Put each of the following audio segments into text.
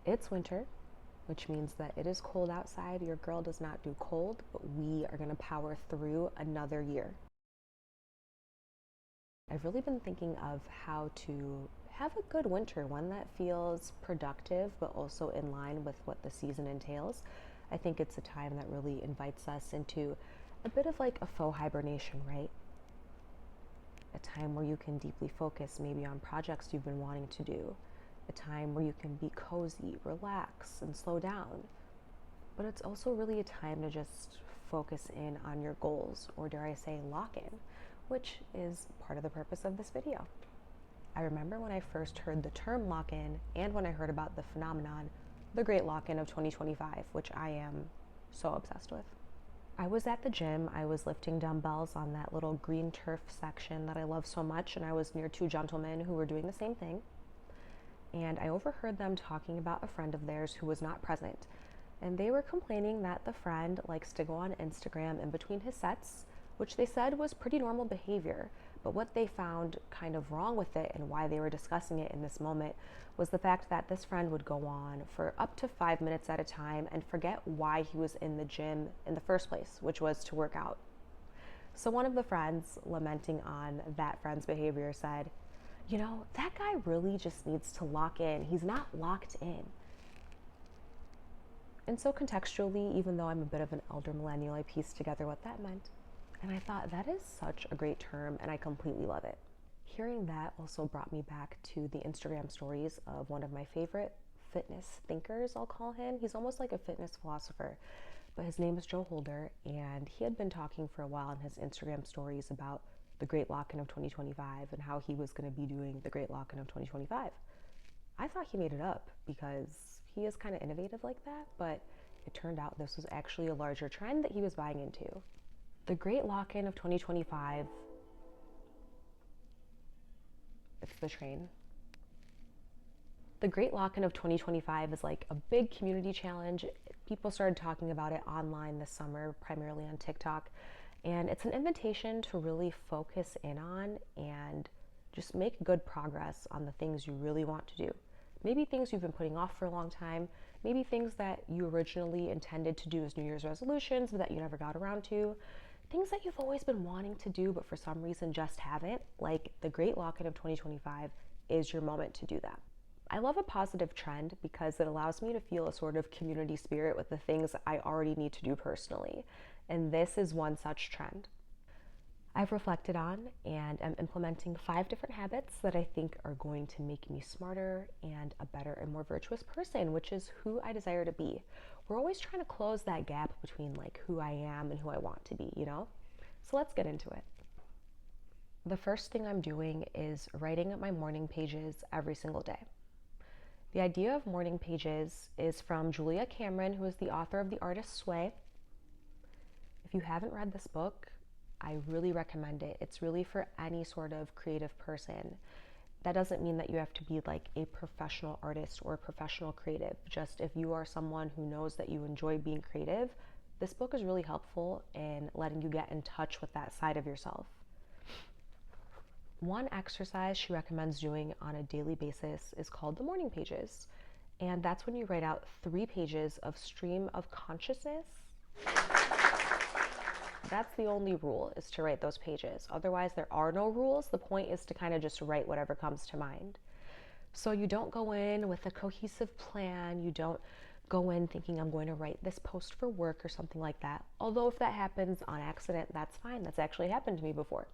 It's winter, which means that it is cold outside. Your girl does not do cold, but we are going to power through another year. I've really been thinking of how to have a good winter, one that feels productive but also in line with what the season entails. I think it's a time that really invites us into a bit of like a faux hibernation, right? A time where you can deeply focus maybe on projects you've been wanting to do, a time where you can be cozy, relax, and slow down. But it's also really a time to just focus in on your goals, or dare I say, lock in, which is part of the purpose of this video. I remember when I first heard the term lock in and when I heard about the phenomenon, the great lock in of 2025, which I am so obsessed with. I was at the gym. I was lifting dumbbells on that little green turf section that I love so much, and I was near two gentlemen who were doing the same thing. And I overheard them talking about a friend of theirs who was not present. And they were complaining that the friend likes to go on Instagram in between his sets, which they said was pretty normal behavior. But what they found kind of wrong with it and why they were discussing it in this moment was the fact that this friend would go on for up to 5 minutes at a time and forget why he was in the gym in the first place, which was to work out. So one of the friends, lamenting on that friend's behavior, said, "You know, that guy really just needs to lock in. He's not locked in." And so contextually, even though I'm a bit of an elder millennial, I pieced together what that meant. And I thought, that is such a great term, and I completely love it. Hearing that also brought me back to the Instagram stories of one of my favorite fitness thinkers, I'll call him. He's almost like a fitness philosopher, but his name is Joe Holder, and he had been talking for a while in his Instagram stories about the Great Lock-in of 2025 and how he was going to be doing the Great Lock-in of 2025. I thought he made it up because he is kind of innovative like that, but it turned out this was actually a larger trend that he was buying into. The Great Lock-in of 2025, it's the train. The Great Lock-in of 2025 is like a big community challenge. People started talking about it online this summer, primarily on TikTok, and it's an invitation to really focus in on and just make good progress on the things you really want to do. Maybe things you've been putting off for a long time, maybe things that you originally intended to do as New Year's resolutions but that you never got around to, things that you've always been wanting to do but for some reason just haven't. Like the Great Lock-in of 2025 is your moment to do that. I love a positive trend because it allows me to feel a sort of community spirit with the things I already need to do personally, and this is one such trend. I've reflected on and am implementing 5 different habits that I think are going to make me smarter and a better and more virtuous person, which is who I desire to be. We're always trying to close that gap between like who I am and who I want to be, you know? So let's get into it. The first thing I'm doing is writing my morning pages every single day. The idea of morning pages is from Julia Cameron, who is the author of The Artist's Way. If you haven't read this book, I really recommend it. It's really for any sort of creative person. That doesn't mean that you have to be like a professional artist or a professional creative. Just if you are someone who knows that you enjoy being creative, this book is really helpful in letting you get in touch with that side of yourself. One exercise she recommends doing on a daily basis is called the morning pages. And that's when you write out 3 pages of stream of consciousness. That's the only rule, is to write those pages. Otherwise, there are no rules. The point is to kind of just write whatever comes to mind. So you don't go in with a cohesive plan. You don't go in thinking I'm going to write this post for work or something like that. Although if that happens on accident, that's fine. That's actually happened to me before.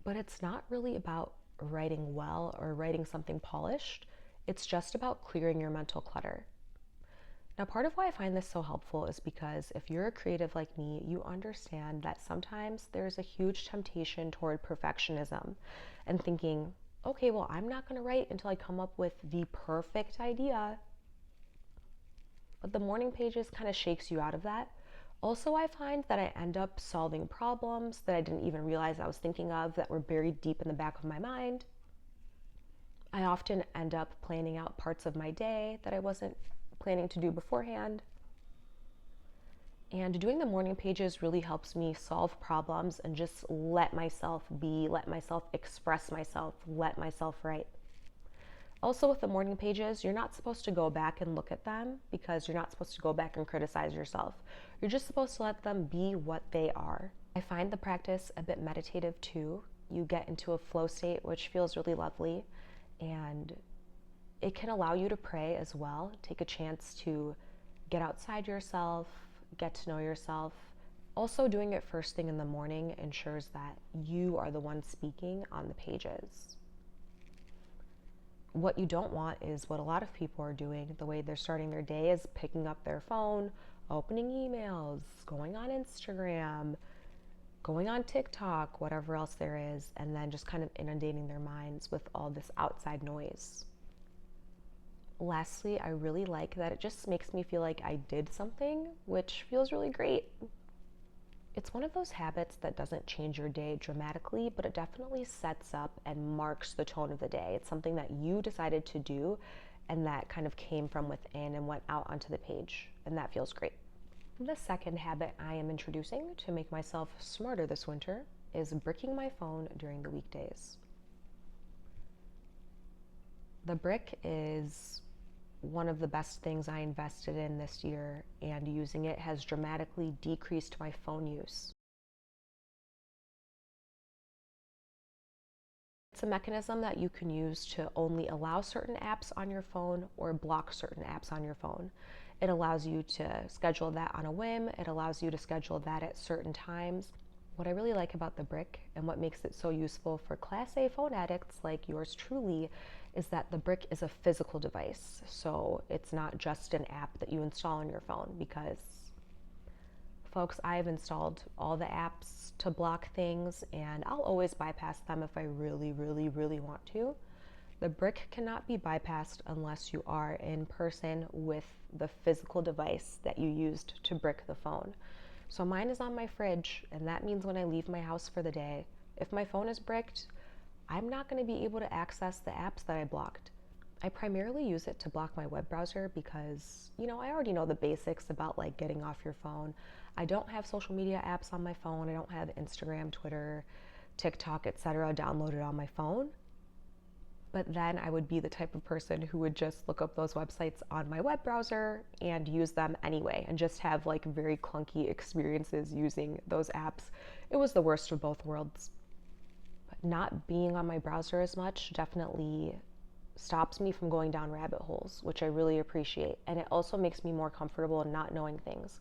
But it's not really about writing well or writing something polished. It's just about clearing your mental clutter. Now, part of why I find this so helpful is because if you're a creative like me, you understand that sometimes there's a huge temptation toward perfectionism and thinking, okay, well, I'm not going to write until I come up with the perfect idea. But the morning pages kind of shakes you out of that. Also, I find that I end up solving problems that I didn't even realize I was thinking of that were buried deep in the back of my mind. I often end up planning out parts of my day that I wasn't planning to do beforehand. And doing the morning pages really helps me solve problems and just let myself be, let myself express myself, let myself write. Also, with the morning pages, you're not supposed to go back and look at them because you're not supposed to go back and criticize yourself. You're just supposed to let them be what they are. I find the practice a bit meditative too. You get into a flow state, which feels really lovely, and it can allow you to pray as well. Take a chance to get outside yourself, get to know yourself. Also, doing it first thing in the morning ensures that you are the one speaking on the pages. What you don't want is what a lot of people are doing. The way they're starting their day is picking up their phone, opening emails, going on Instagram, going on TikTok, whatever else there is, and then just kind of inundating their minds with all this outside noise. Lastly, I really like that it just makes me feel like I did something, which feels really great. It's one of those habits that doesn't change your day dramatically, but it definitely sets up and marks the tone of the day. It's something that you decided to do and that kind of came from within and went out onto the page, and that feels great. The second habit I am introducing to make myself smarter this winter is bricking my phone during the weekdays. The brick is one of the best things I invested in this year, and using it has dramatically decreased my phone use. It's a mechanism that you can use to only allow certain apps on your phone or block certain apps on your phone. It allows you to schedule that on a whim. It allows you to schedule that at certain times. What I really like about the brick and what makes it so useful for Class A phone addicts like yours truly is that the brick is a physical device. So it's not just an app that you install on your phone, because folks, I've installed all the apps to block things and I'll always bypass them if I really, really, really want to. The brick cannot be bypassed unless you are in person with the physical device that you used to brick the phone. So mine is on my fridge, and that means when I leave my house for the day, if my phone is bricked, I'm not going to be able to access the apps that I blocked. I primarily use it to block my web browser because, I already know the basics about like getting off your phone. I don't have social media apps on my phone. I don't have Instagram, Twitter, TikTok, etc. downloaded on my phone. But then I would be the type of person who would just look up those websites on my web browser and use them anyway, and just have like very clunky experiences using those apps. It was the worst of both worlds. But not being on my browser as much definitely stops me from going down rabbit holes, which I really appreciate. And it also makes me more comfortable in not knowing things.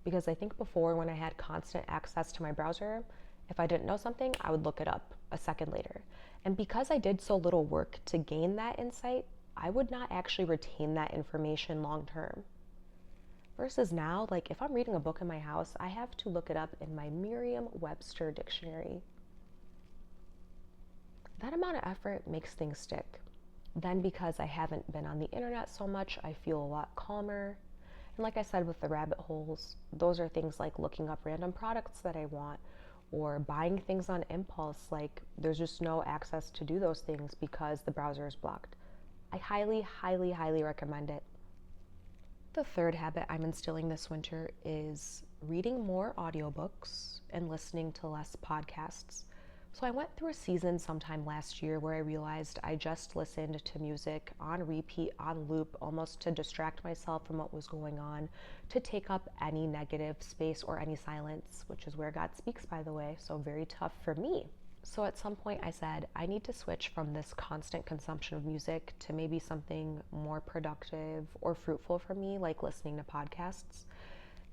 Because I think before, when I had constant access to my browser, if I didn't know something, I would look it up a second later. And because I did so little work to gain that insight, I would not actually retain that information long term. Versus now, like if I'm reading a book in my house, I have to look it up in my Merriam-Webster dictionary. That amount of effort makes things stick. Then because I haven't been on the internet so much, I feel a lot calmer. And like I said with the rabbit holes, those are things like looking up random products that I want, or buying things on impulse. Like there's just no access to do those things because the browser is blocked. I highly, highly, highly recommend it. The third habit I'm instilling this winter is reading more audiobooks and listening to less podcasts. So I went through a season sometime last year where I realized I just listened to music on repeat, on loop, almost to distract myself from what was going on, to take up any negative space or any silence, which is where God speaks, by the way, so very tough for me. So at some point I said, I need to switch from this constant consumption of music to maybe something more productive or fruitful for me, like listening to podcasts.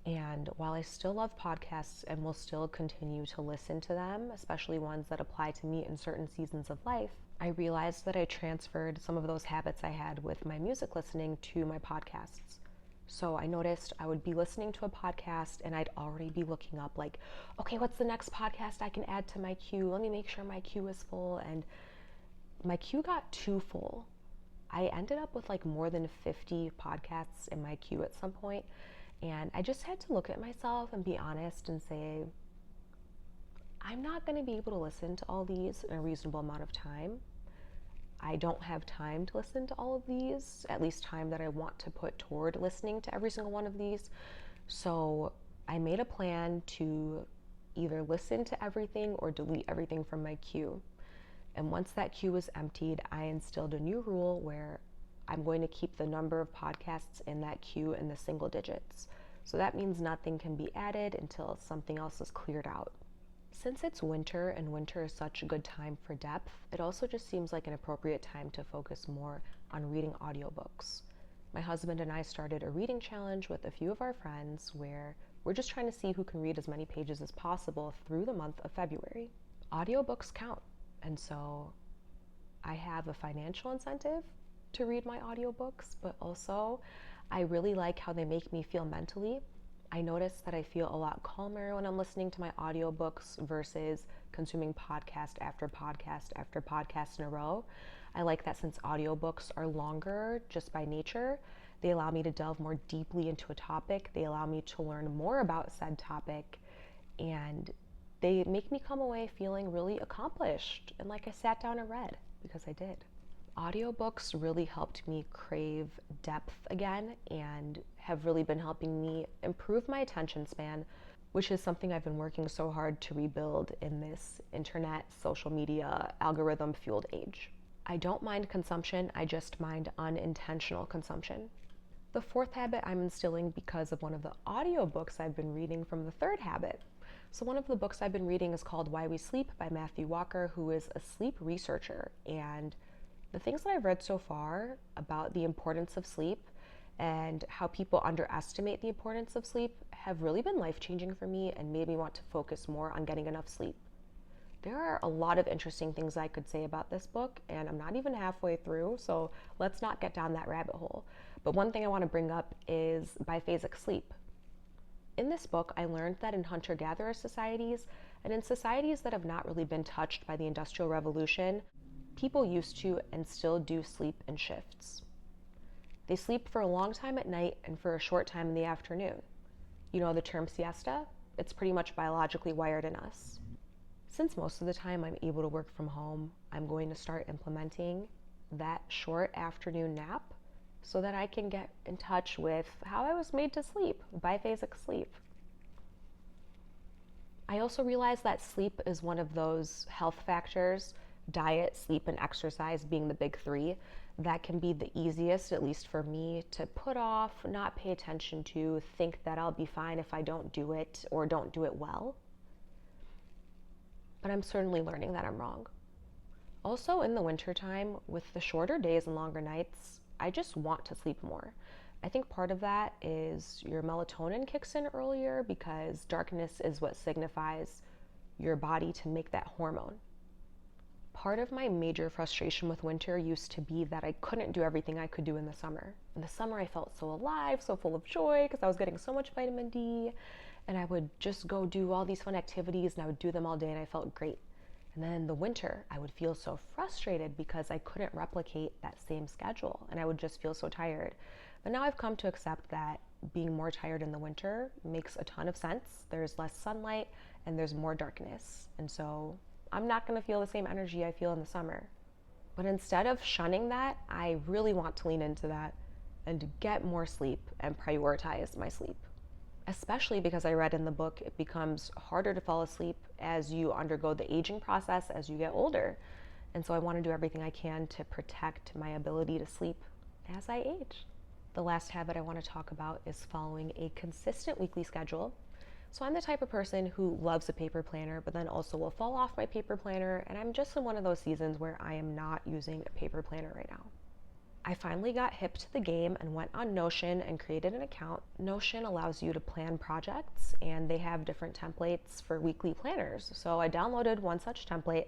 And while I still love podcasts and will still continue to listen to them, especially ones that apply to me in certain seasons of life, I realized that I transferred some of those habits I had with my music listening to my podcasts. So I noticed I would be listening to a podcast and I'd already be looking up like, okay, what's the next podcast I can add to my queue? Let me make sure my queue is full. And my queue got too full. I ended up with like more than 50 podcasts in my queue at some point. And I just had to look at myself and be honest and say, I'm not going to be able to listen to all these in a reasonable amount of time. I don't have time to listen to all of these, at least time that I want to put toward listening to every single one of these. So I made a plan to either listen to everything or delete everything from my queue. And once that queue was emptied, I instilled a new rule where I'm going to keep the number of podcasts in that queue in the single digits. So that means nothing can be added until something else is cleared out. Since it's winter and winter is such a good time for depth, it also just seems like an appropriate time to focus more on reading audiobooks. My husband and I started a reading challenge with a few of our friends where we're just trying to see who can read as many pages as possible through the month of February. Audiobooks count, and so I have a financial incentive to read my audiobooks, but also I really like how they make me feel mentally. I notice that I feel a lot calmer when I'm listening to my audiobooks versus consuming podcast after podcast after podcast in a row. I like that since audiobooks are longer just by nature, they allow me to delve more deeply into a topic. They allow me to learn more about said topic, and they make me come away feeling really accomplished and like I sat down and read, because I did. Audiobooks really helped me crave depth again and have really been helping me improve my attention span, which is something I've been working so hard to rebuild in this internet, social media, algorithm-fueled age. I don't mind consumption, I just mind unintentional consumption. The fourth habit I'm instilling because of one of the audiobooks I've been reading from the third habit. So one of the books I've been reading is called Why We Sleep by Matthew Walker, who is a sleep researcher. And the things that I've read so far about the importance of sleep and how people underestimate the importance of sleep have really been life-changing for me and made me want to focus more on getting enough sleep. There are a lot of interesting things I could say about this book, and I'm not even halfway through, so let's not get down that rabbit hole. But one thing I want to bring up is biphasic sleep. In this book, I learned that in hunter-gatherer societies, and in societies that have not really been touched by the Industrial Revolution, people used to and still do sleep in shifts. They sleep for a long time at night and for a short time in the afternoon. You know the term siesta? It's pretty much biologically wired in us. Since most of the time I'm able to work from home, I'm going to start implementing that short afternoon nap so that I can get in touch with how I was made to sleep, biphasic sleep. I also realized that sleep is one of those health factors, diet, sleep, and exercise being the big three, that can be the easiest, at least for me, to put off, not pay attention to, think that I'll be fine if I don't do it or don't do it well. But I'm certainly learning that I'm wrong. Also, in the wintertime, with the shorter days and longer nights, I just want to sleep more. I think part of that is your melatonin kicks in earlier because darkness is what signifies your body to make that hormone. Part of my major frustration with winter used to be that I couldn't do everything I could do in the summer. In the summer, I felt so alive, so full of joy because I was getting so much vitamin D, and I would just go do all these fun activities and I would do them all day and I felt great. And then in the winter, I would feel so frustrated because I couldn't replicate that same schedule and I would just feel so tired. But now I've come to accept that being more tired in the winter makes a ton of sense. There's less sunlight and there's more darkness. And so I'm not going to feel the same energy I feel in the summer. But instead of shunning that, I really want to lean into that and to get more sleep and prioritize my sleep. Especially because I read in the book it becomes harder to fall asleep as you undergo the aging process as you get older. And so I want to do everything I can to protect my ability to sleep as I age. The last habit I want to talk about is following a consistent weekly schedule. So I'm the type of person who loves a paper planner, but then also will fall off my paper planner, and I'm just in one of those seasons where I am not using a paper planner right now. I finally got hip to the game and went on Notion and created an account. Notion allows you to plan projects, and they have different templates for weekly planners. So I downloaded one such template,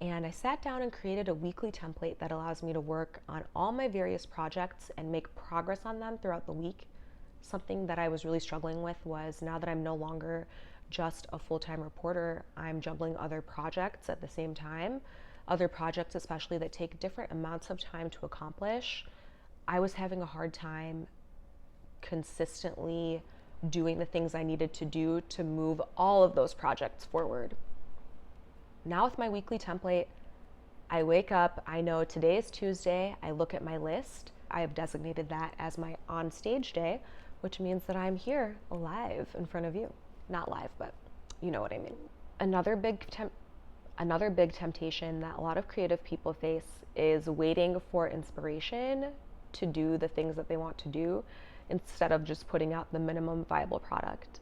and I sat down and created a weekly template that allows me to work on all my various projects and make progress on them throughout the week. Something that I was really struggling with was now that I'm no longer just a full-time reporter, I'm juggling other projects at the same time, other projects especially that take different amounts of time to accomplish. I was having a hard time consistently doing the things I needed to do to move all of those projects forward. Now with my weekly template, I wake up, I know today is Tuesday, I look at my list, I have designated that as my on-stage day, which means that I'm here live in front of you. Not live, but you know what I mean. Another big Another big temptation that a lot of creative people face is waiting for inspiration to do the things that they want to do instead of just putting out the minimum viable product.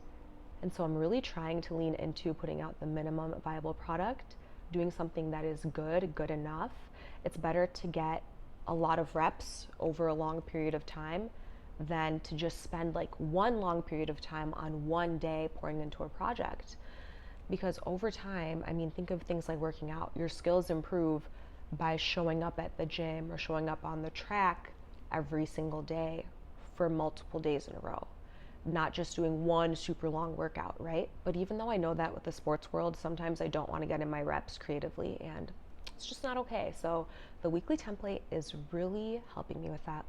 And so I'm really trying to lean into putting out the minimum viable product, doing something that is good enough. It's better to get a lot of reps over a long period of time than to just spend like one long period of time on one day pouring into a project. Because over time, I mean, think of things like working out. Your skills improve by showing up at the gym or showing up on the track every single day for multiple days in a row, not just doing one super long workout, right? But even though I know that with the sports world, sometimes I don't want to get in my reps creatively, and it's just not okay. So the weekly template is really helping me with that.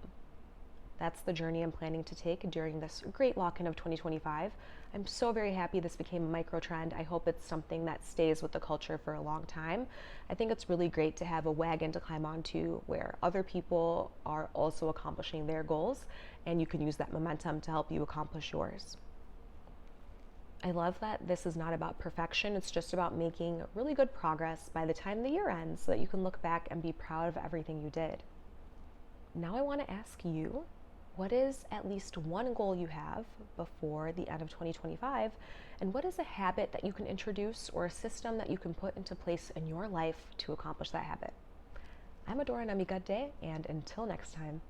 That's the journey I'm planning to take during this great lock-in of 2025. I'm so very happy this became a micro trend. I hope it's something that stays with the culture for a long time. I think it's really great to have a wagon to climb onto where other people are also accomplishing their goals, and you can use that momentum to help you accomplish yours. I love that this is not about perfection. It's just about making really good progress by the time the year ends so that you can look back and be proud of everything you did. Now I want to ask you, what is at least one goal you have before the end of 2025? And what is a habit that you can introduce or a system that you can put into place in your life to accomplish that habit? I'm Adora Namigade, and until next time.